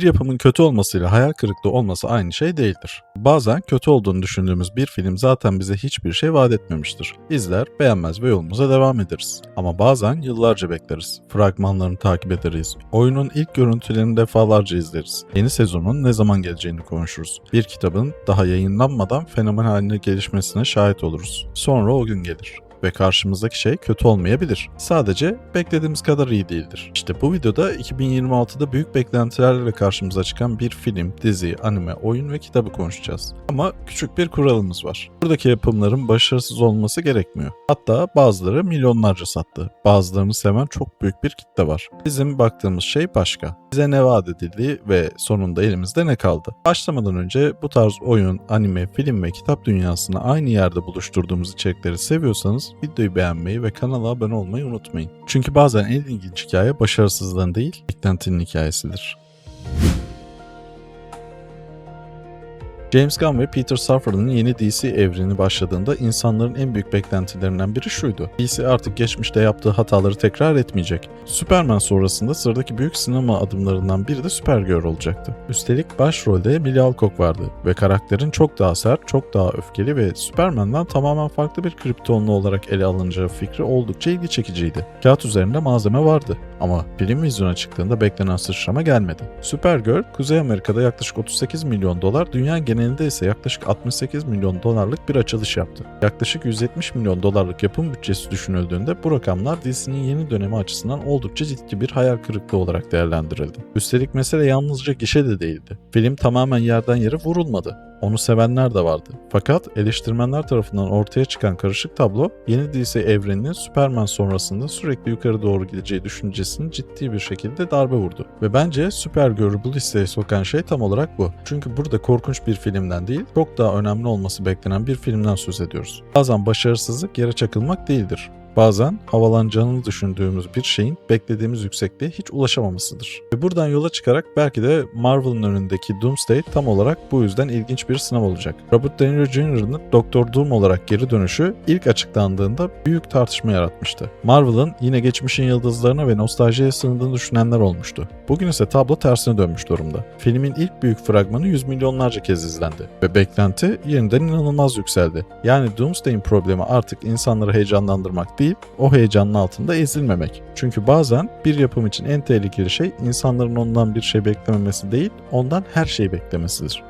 Bir yapımın kötü olmasıyla hayal kırıklığı olması aynı şey değildir. Bazen kötü olduğunu düşündüğümüz bir film zaten bize hiçbir şey vaat etmemiştir. İzler, beğenmez ve yolumuza devam ederiz. Ama bazen yıllarca bekleriz. Fragmanlarını takip ederiz. Oyunun ilk görüntülerini defalarca izleriz. Yeni sezonun ne zaman geleceğini konuşuruz. Bir kitabın daha yayınlanmadan fenomen haline gelişmesine şahit oluruz. Sonra o gün gelir ve karşımızdaki şey kötü olmayabilir. Sadece beklediğimiz kadar iyi değildir. İşte bu videoda 2026'da büyük beklentilerle karşımıza çıkan bir film, dizi, anime, oyun ve kitabı konuşacağız. Ama küçük bir kuralımız var. Buradaki yapımların başarısız olması gerekmiyor. Hatta bazıları milyonlarca sattı. Bazılarını seven çok büyük bir kitle var. Bizim baktığımız şey başka. Bize ne vaat edildi ve sonunda elimizde ne kaldı? Başlamadan önce bu tarz oyun, anime, film ve kitap dünyasını aynı yerde buluşturduğumuz içerikleri seviyorsanız videoyu beğenmeyi ve kanala abone olmayı unutmayın. Çünkü bazen en ilginç hikaye başarısızlığın değil, beklentinin hikayesidir. James Gunn ve Peter Safran'ın yeni DC evreni başladığında insanların en büyük beklentilerinden biri şuydu: DC artık geçmişte yaptığı hataları tekrar etmeyecek. Superman sonrasında sıradaki büyük sinema adımlarından biri de Supergirl olacaktı. Üstelik başrolde Millie Alcock vardı ve karakterin çok daha sert, çok daha öfkeli ve Superman'dan tamamen farklı bir kriptonlu olarak ele alınacağı fikri oldukça ilgi çekiciydi. Kağıt üzerinde malzeme vardı ama film vizyona çıktığında beklenen sıçrama gelmedi. Supergirl, Kuzey Amerika'da yaklaşık 38 milyon dolar, dünya genelinde ise yaklaşık 68 milyon dolarlık bir açılış yaptı. Yaklaşık 170 milyon dolarlık yapım bütçesi düşünüldüğünde bu rakamlar DC'nin yeni dönemi açısından oldukça ciddi bir hayal kırıklığı olarak değerlendirildi. Üstelik mesele yalnızca gişe de değildi. Film tamamen yerden yere vurulmadı. Onu sevenler de vardı. Fakat eleştirmenler tarafından ortaya çıkan karışık tablo, yeni DC evreninin Superman sonrasında sürekli yukarı doğru gideceği düşüncesini ciddi bir şekilde darbe vurdu. Ve bence Supergirl'ü bu listeye sokan şey tam olarak bu. Çünkü burada korkunç bir filmden değil, çok daha önemli olması beklenen bir filmden söz ediyoruz. Bazen başarısızlık yere çakılmak değildir. Bazen havalanacağını düşündüğümüz bir şeyin beklediğimiz yüksekliğe hiç ulaşamamasıdır. Ve buradan yola çıkarak belki de Marvel'ın önündeki Doomsday tam olarak bu yüzden ilginç bir sınav olacak. Robert Downey Jr.'ın Doktor Doom olarak geri dönüşü ilk açıklandığında büyük tartışma yaratmıştı. Marvel'ın yine geçmişin yıldızlarına ve nostaljiye sığındığını düşünenler olmuştu. Bugün ise tablo tersine dönmüş durumda. Filmin ilk büyük fragmanı yüz milyonlarca kez izlendi ve beklenti yeniden inanılmaz yükseldi. Yani Doomsday'in problemi artık insanları heyecanlandırmak değil, o heyecanın altında ezilmemek. Çünkü bazen bir yapım için en tehlikeli şey insanların ondan bir şey beklememesi değil, ondan her şeyi beklemesidir.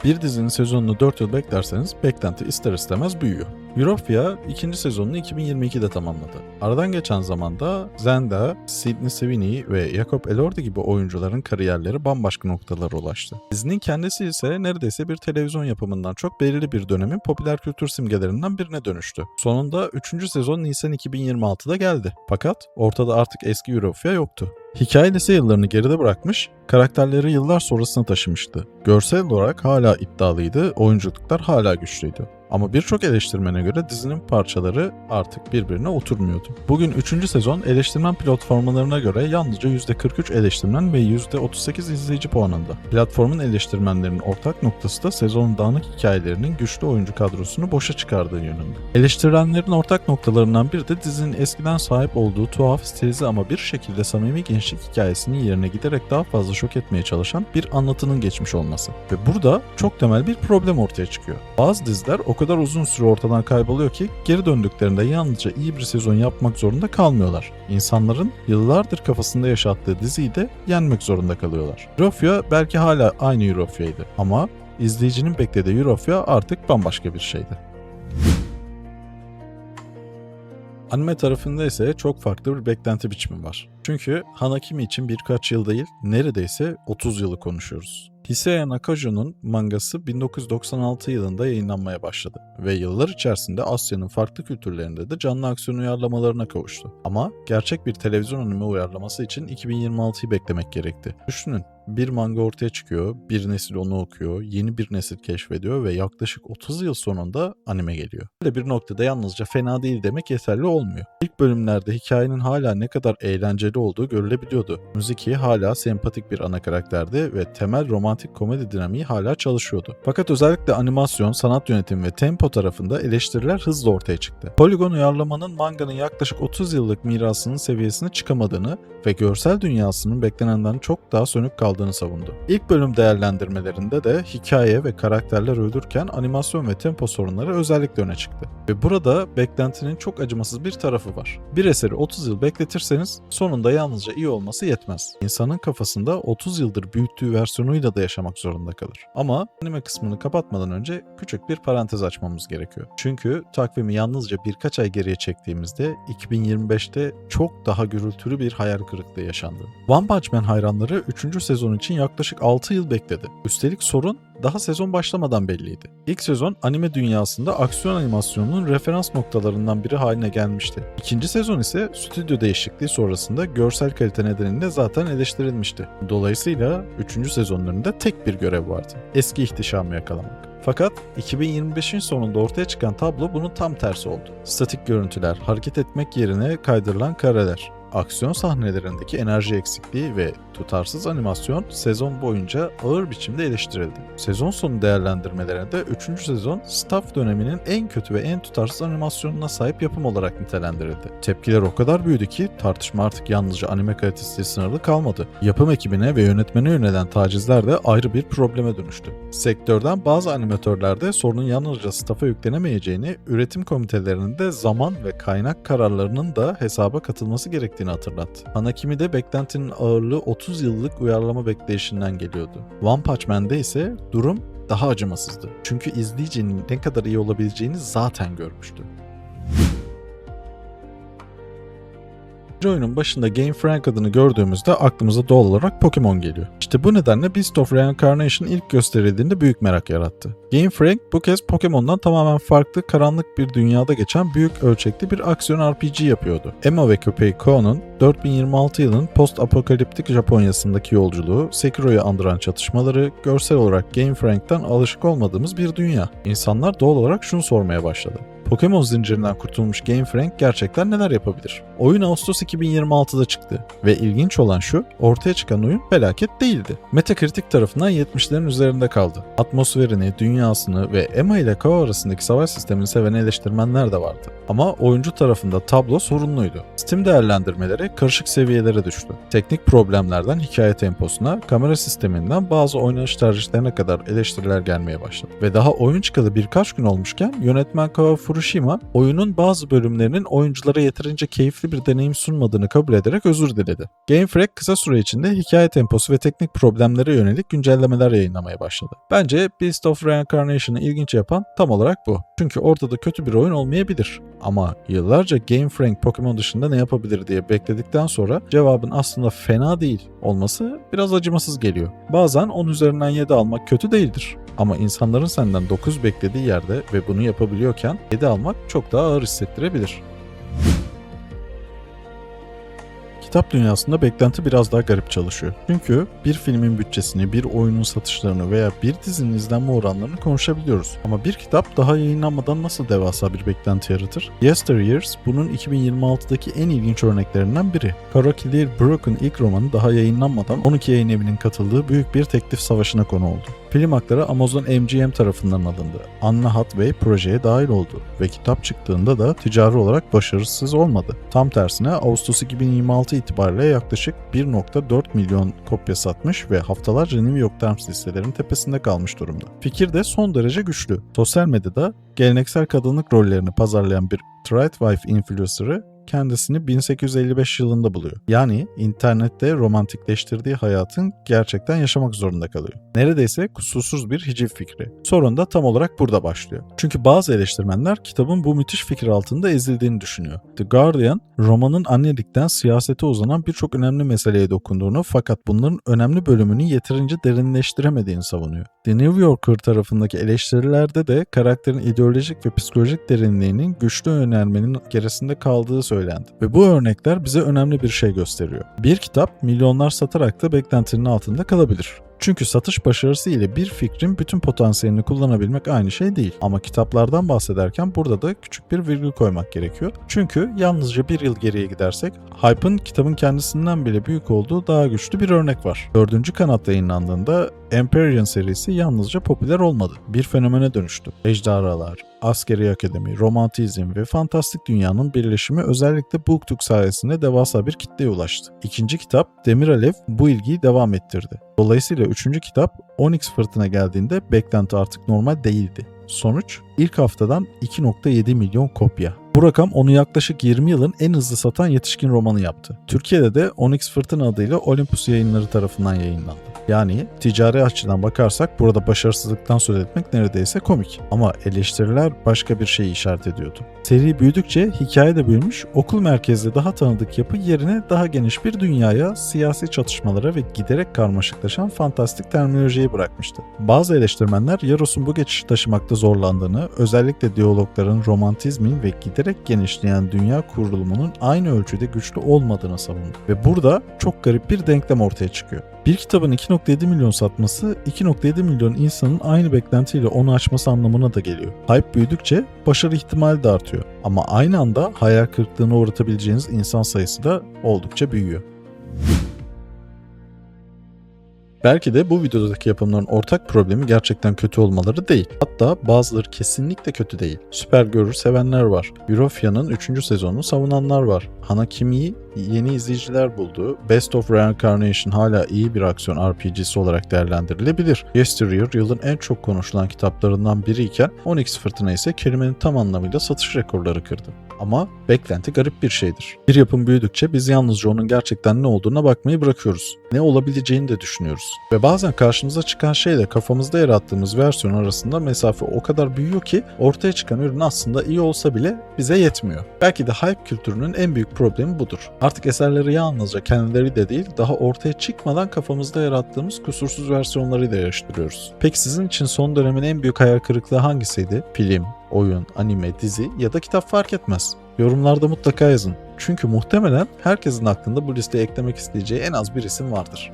Bir dizinin sezonunu 4 yıl beklerseniz beklenti ister istemez büyüyor. Euphoria ikinci sezonunu 2022'de tamamladı. Aradan geçen zamanda Zendaya, Sydney Sweeney ve Jacob Elordi gibi oyuncuların kariyerleri bambaşka noktalara ulaştı. Dizinin kendisi ise neredeyse bir televizyon yapımından çok belirli bir dönemin popüler kültür simgelerinden birine dönüştü. Sonunda 3. sezon Nisan 2026'da geldi. Fakat ortada artık eski Euphoria yoktu. Hikaye lise yıllarını geride bırakmış, karakterleri yıllar sonrasına taşımıştı. Görsel olarak hala iddialıydı, oyunculuklar hala güçlüydü. Ama birçok eleştirmene göre dizinin parçaları artık birbirine oturmuyordu. Bugün 3. sezon eleştirmen platformlarına göre yalnızca %43 eleştirmen ve %38 izleyici puanında. Platformun eleştirmenlerinin ortak noktası da sezonun dağınık hikayelerinin güçlü oyuncu kadrosunu boşa çıkardığı yönünde. Eleştirenlerin ortak noktalarından biri de dizinin eskiden sahip olduğu tuhaf, stilize ama bir şekilde samimi gençlik hikayesinin yerine giderek daha fazla şok etmeye çalışan bir anlatının geçmiş olması. Ve burada çok temel bir problem ortaya çıkıyor. Bazı diziler o kadar uzun süre ortadan kayboluyor ki geri döndüklerinde yalnızca iyi bir sezon yapmak zorunda kalmıyorlar. İnsanların yıllardır kafasında yaşattığı diziyi de yenmek zorunda kalıyorlar. Euphoria belki hala aynı Euphoria'ydı ama izleyicinin beklediği Euphoria artık bambaşka bir şeydi. Anime tarafında ise çok farklı bir beklenti biçimi var. Çünkü Hanakimi için birkaç yıl değil, neredeyse 30 yılı konuşuyoruz. Hiseya Nakajo'nun mangası 1996 yılında yayınlanmaya başladı ve yıllar içerisinde Asya'nın farklı kültürlerinde de canlı aksiyon uyarlamalarına kavuştu. Ama gerçek bir televizyon anime uyarlaması için 2026'yı beklemek gerekti. Düşünün, bir manga ortaya çıkıyor, bir nesil onu okuyor, yeni bir nesil keşfediyor ve yaklaşık 30 yıl sonunda anime geliyor. Böyle bir noktada yalnızca fena değil demek yeterli olmuyor. İlk bölümlerde hikayenin hala ne kadar eğlenceli olduğu görülebiliyordu. Mizuki hala sempatik bir ana karakterdi ve temel romantik romantik komedi dinamiği hala çalışıyordu. Fakat özellikle animasyon, sanat yönetimi ve tempo tarafında eleştiriler hızla ortaya çıktı. Poligon uyarlamanın manganın yaklaşık 30 yıllık mirasının seviyesine çıkamadığını ve görsel dünyasının beklenenden çok daha sönük kaldığını savundu. İlk bölüm değerlendirmelerinde de hikaye ve karakterler ölürken animasyon ve tempo sorunları özellikle öne çıktı. Ve burada beklentinin çok acımasız bir tarafı var. Bir eseri 30 yıl bekletirseniz sonunda yalnızca iyi olması yetmez. İnsanın kafasında 30 yıldır büyüttüğü versiyonuyla da yaşamak zorunda kalır. Ama anime kısmını kapatmadan önce küçük bir parantez açmamız gerekiyor. Çünkü takvimi yalnızca birkaç ay geriye çektiğimizde 2025'te çok daha gürültülü bir hayal kırıklığı yaşandı. One Punch Man hayranları 3. sezon için yaklaşık 6 yıl bekledi. Üstelik sorun daha sezon başlamadan belliydi. İlk sezon anime dünyasında aksiyon animasyonunun referans noktalarından biri haline gelmişti. İkinci sezon ise stüdyo değişikliği sonrasında görsel kalite nedeniyle zaten eleştirilmişti. Dolayısıyla 3. sezonlarında tek bir görev vardı: eski ihtişamı yakalamak. Fakat 2025'in sonunda ortaya çıkan tablo bunun tam tersi oldu. Statik görüntüler, hareket etmek yerine kaydırılan kareler, aksiyon sahnelerindeki enerji eksikliği ve tutarsız animasyon sezon boyunca ağır biçimde eleştirildi. Sezon sonu değerlendirmelerinde 3. sezon staff döneminin en kötü ve en tutarsız animasyonuna sahip yapım olarak nitelendirildi. Tepkiler o kadar büyüdü ki tartışma artık yalnızca anime kalitesiyle sınırlı kalmadı. Yapım ekibine ve yönetmene yönelen tacizler de ayrı bir probleme dönüştü. Sektörden bazı animatörler de sorunun yalnızca staffa yüklenemeyeceğini, üretim komitelerinin de zaman ve kaynak kararlarının da hesaba katılması gerektiğini hatırlattı. Hanakimi de beklentinin ağırlığı 30 yıllık uyarlama bekleyişinden geliyordu. One Punch Man'de ise durum daha acımasızdı. Çünkü izleyicinin ne kadar iyi olabileceğini zaten görmüştü. Oyunun başında Game Freak adını gördüğümüzde aklımıza doğal olarak Pokemon geliyor. İşte bu nedenle Beast of Reincarnation ilk gösterildiğinde büyük merak yarattı. Game Freak bu kez Pokemon'dan tamamen farklı, karanlık bir dünyada geçen büyük ölçekli bir aksiyon RPG yapıyordu. Emma ve köpeği Ko'nun 4026 yılın post-apokaliptik Japonya'sındaki yolculuğu, Sekiro'yu andıran çatışmaları, görsel olarak Game Freak'ten alışık olmadığımız bir dünya. İnsanlar doğal olarak şunu sormaya başladı: Pokemon zincirinden kurtulmuş Game Freak gerçekten neler yapabilir? Oyun Ağustos 2026'da çıktı ve ilginç olan şu, ortaya çıkan oyun felaket değildi. Metacritic tarafından 70'lerin üzerinde kaldı. Atmosferini, dünyasını ve Emma ile Kao arasındaki savaş sistemini seven eleştirmenler de vardı. Ama oyuncu tarafında tablo sorunluydu. Steam değerlendirmeleri karışık seviyelere düştü. Teknik problemlerden hikaye temposuna, kamera sisteminden bazı oynanış tercihlerine kadar eleştiriler gelmeye başladı. Ve daha oyun çıkalı birkaç gün olmuşken yönetmen Kao Furushima, oyunun bazı bölümlerinin oyunculara yeterince keyifli bir deneyim sunmadığını kabul ederek özür diledi. Game Freak kısa süre içinde hikaye temposu ve teknik problemlere yönelik güncellemeler yayınlamaya başladı. Bence Beast of Reincarnation'ı ilginç yapan tam olarak bu. Çünkü ortada kötü bir oyun olmayabilir. Ama yıllarca Game Freak Pokemon dışında ne yapabilir diye bekledikten sonra cevabın aslında fena değil olması biraz acımasız geliyor. Bazen 10 üzerinden 7 almak kötü değildir. Ama insanların senden 9 beklediği yerde ve bunu yapabiliyorken 7 almak çok daha ağır hissettirebilir. Kitap dünyasında beklenti biraz daha garip çalışıyor. Çünkü bir filmin bütçesini, bir oyunun satışlarını veya bir dizinin izlenme oranlarını konuşabiliyoruz. Ama bir kitap daha yayınlanmadan nasıl devasa bir beklenti yaratır? Yesteryears bunun 2026'daki en ilginç örneklerinden biri. Karakiller Broken ilk romanı daha yayınlanmadan 12 yayın evinin katıldığı büyük bir teklif savaşına konu oldu. Film hakları Amazon MGM tarafından alındı. Anna Hathaway projeye dahil oldu ve kitap çıktığında da ticari olarak başarısız olmadı. Tam tersine Ağustos 2026 itibariyle yaklaşık 1.4 milyon kopya satmış ve haftalarca New York Times listelerin tepesinde kalmış durumda. Fikir de son derece güçlü. Sosyal medyada geleneksel kadınlık rollerini pazarlayan bir Tradwife influencer'ı kendisini 1855 yılında buluyor. Yani internette romantikleştirdiği hayatın gerçekten yaşamak zorunda kalıyor. Neredeyse kusursuz bir hiciv fikri. Sorun da tam olarak burada başlıyor. Çünkü bazı eleştirmenler kitabın bu müthiş fikir altında ezildiğini düşünüyor. The Guardian, romanın annelikten siyasete uzanan birçok önemli meseleye dokunduğunu fakat bunların önemli bölümünü yeterince derinleştiremediğini savunuyor. The New Yorker tarafındaki eleştirilerde de karakterin ideolojik ve psikolojik derinliğinin güçlü önermenin gerisinde kaldığı söylendi. Ve bu örnekler bize önemli bir şey gösteriyor. Bir kitap milyonlar satarak da beklentinin altında kalabilir. Çünkü satış başarısı ile bir fikrin bütün potansiyelini kullanabilmek aynı şey değil. Ama kitaplardan bahsederken burada da küçük bir virgül koymak gerekiyor. Çünkü yalnızca bir yıl geriye gidersek, hype'ın kitabın kendisinden bile büyük olduğu daha güçlü bir örnek var. 4. kanat yayınlandığında Empyrean serisi yalnızca popüler olmadı. Bir fenomene dönüştü. Ejderhalar, askeri akademi, romantizm ve fantastik dünyanın birleşimi özellikle BookTok sayesinde devasa bir kitleye ulaştı. İkinci kitap Demir Alev bu ilgiyi devam ettirdi. Dolayısıyla 3. kitap Onyx Fırtına geldiğinde beklenti artık normal değildi. Sonuç ilk haftadan 2.7 milyon kopya. Bu rakam onu yaklaşık 20 yılın en hızlı satan yetişkin romanı yaptı. Türkiye'de de Onyx Fırtına adıyla Olympus Yayınları tarafından yayınlandı. Yani ticari açıdan bakarsak burada başarısızlıktan söz etmek neredeyse komik. Ama eleştiriler başka bir şeyi işaret ediyordu. Seri büyüdükçe hikaye de büyümüş, okul merkezli daha tanıdık yapı yerine daha geniş bir dünyaya, siyasi çatışmalara ve giderek karmaşıklaşan fantastik terminolojiyi bırakmıştı. Bazı eleştirmenler Yaros'un bu geçişi taşımakta zorlandığını, özellikle diyalogların, romantizmin ve giderek genişleyen dünya kurulumunun aynı ölçüde güçlü olmadığını savundu. Ve burada çok garip bir denklem ortaya çıkıyor. Bir kitabın 2.7 milyon satması 2.7 milyon insanın aynı beklentiyle onu aşması anlamına da geliyor. Hype büyüdükçe başarı ihtimali de artıyor. Ama aynı anda hayal kırıklığına uğratabileceğiniz insan sayısı da oldukça büyüyor. Belki de bu videodaki yapımların ortak problemi gerçekten kötü olmaları değil. Hatta bazıları kesinlikle kötü değil. Supergirl'ü sevenler var. Euphoria'nın 3. sezonunu savunanlar var. Hanakimi'yi yeni izleyiciler buldu. Best of Reincarnation hala iyi bir aksiyon RPG'si olarak değerlendirilebilir. Yesteryear yılın en çok konuşulan kitaplarından biriyken Onyx Fırtına ise kelimenin tam anlamıyla satış rekorları kırdı. Ama beklenti garip bir şeydir. Bir yapım büyüdükçe biz yalnızca onun gerçekten ne olduğuna bakmayı bırakıyoruz. Ne olabileceğini de düşünüyoruz. Ve bazen karşımıza çıkan şeyle kafamızda yarattığımız versiyon arasında mesafe o kadar büyüyor ki ortaya çıkan ürün aslında iyi olsa bile bize yetmiyor. Belki de hype kültürünün en büyük problemi budur. Artık eserleri yalnızca kendileri de değil, daha ortaya çıkmadan kafamızda yarattığımız kusursuz versiyonlarıyla yarıştırıyoruz. Peki sizin için son dönemin en büyük hayal kırıklığı hangisiydi? Film, oyun, anime, dizi ya da kitap fark etmez. Yorumlarda mutlaka yazın. Çünkü muhtemelen herkesin aklında bu listeye eklemek isteyeceği en az bir isim vardır.